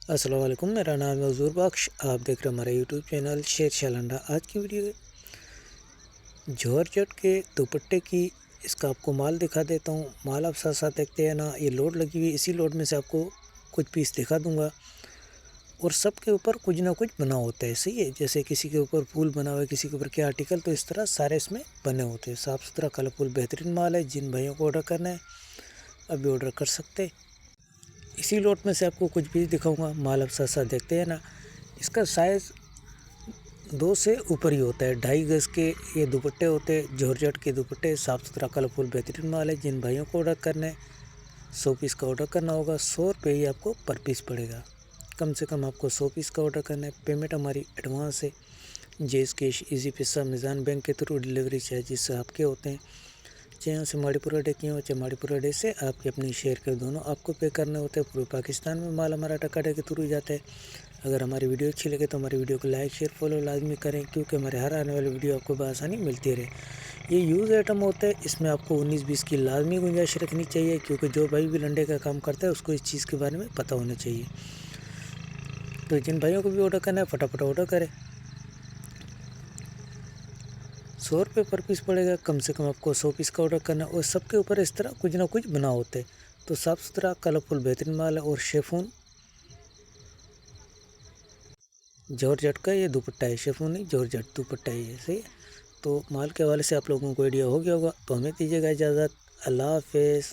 अस्सलाम वालेकुम, मेरा नाम है हज़ूर बख्श। आप देख रहे हैं हमारा यूट्यूब चैनल शेर शालंडा। आज की वीडियो जॉर्जेट के दुपट्टे की, इसका आपको माल दिखा देता हूँ। माल आप साथ साथ देखते हैं ना, ये लोड लगी हुई, इसी लोड में से आपको कुछ पीस दिखा दूँगा। और सब के ऊपर कुछ ना कुछ बना होता है, सही है। जैसे किसी के ऊपर फूल बना हुआ है, किसी के ऊपर क्या आर्टिकल, तो इस तरह सारे इसमें बने होते हैं। साफ़ सुथरा कलरफुल बेहतरीन माल है। जिन भाइयों को ऑर्डर करना है अभी ऑर्डर कर सकते हैं। इसी लोट में से आपको कुछ पीस दिखाऊंगा। माल आप साथ साथ देखते हैं ना। इसका साइज़ 2 से ऊपर ही होता है। 2.5 गज के ये दुपट्टे होते हैं, जॉर्जेट के दुपट्टे। साफ़ सुथरा कलरफुल बेहतरीन माल है। जिन भाइयों को ऑर्डर करना है 100 पीस का ऑर्डर करना होगा। 100 रुपये ही आपको पर पीस पड़ेगा। कम से कम आपको 100 पीस का ऑर्डर करना है। पेमेंट हमारी एडवांस है। जेस कैश, इजी पैसा, मिज़ान बैंक के थ्रू डिलीवरी चार्जेस आपके होते हैं। चाहे से माड़ीपुरा डे की हो, चाहे माड़ीपुरा डे से आपके अपनी शेयर के, दोनों आपको पे करने होते हैं। पूरे पाकिस्तान में माल हमारा टका डे के थ्रू जाता है। अगर हमारी वीडियो अच्छी लगे तो हमारी वीडियो को लाइक शेयर फॉलो लाजमी करें, क्योंकि हमारे हर आने वाली वीडियो आपको बआसानी मिलती रहे। ये यूज़ आइटम होता है, इसमें आपको 19-20 की लाजमी गुंजाइश रखनी चाहिए, क्योंकि जो भाई भी लंडे का काम करता है उसको इस चीज़ के बारे में पता होना चाहिए। तो जिन भाइयों को भी ऑर्डर करना है फटाफट ऑर्डर करें। 100 रुपये पर पीस पड़ेगा। कम से कम आपको 100 पीस का ऑर्डर करना है। और सबके ऊपर इस तरह कुछ ना कुछ बना होते हैं। तो साफ़ सुथरा कलरफुल बेहतरीन माल है। और शेफून जॉर्जेट का ये दुपट्टा है। शेफून नहीं, जॉर्जेट दुपट्टा है ये, सही है। तो माल के हवाले से आप लोगों को आइडिया हो गया होगा। तो हमें दीजिएगा इजाज़त। अल्लाह हाफ़िज़।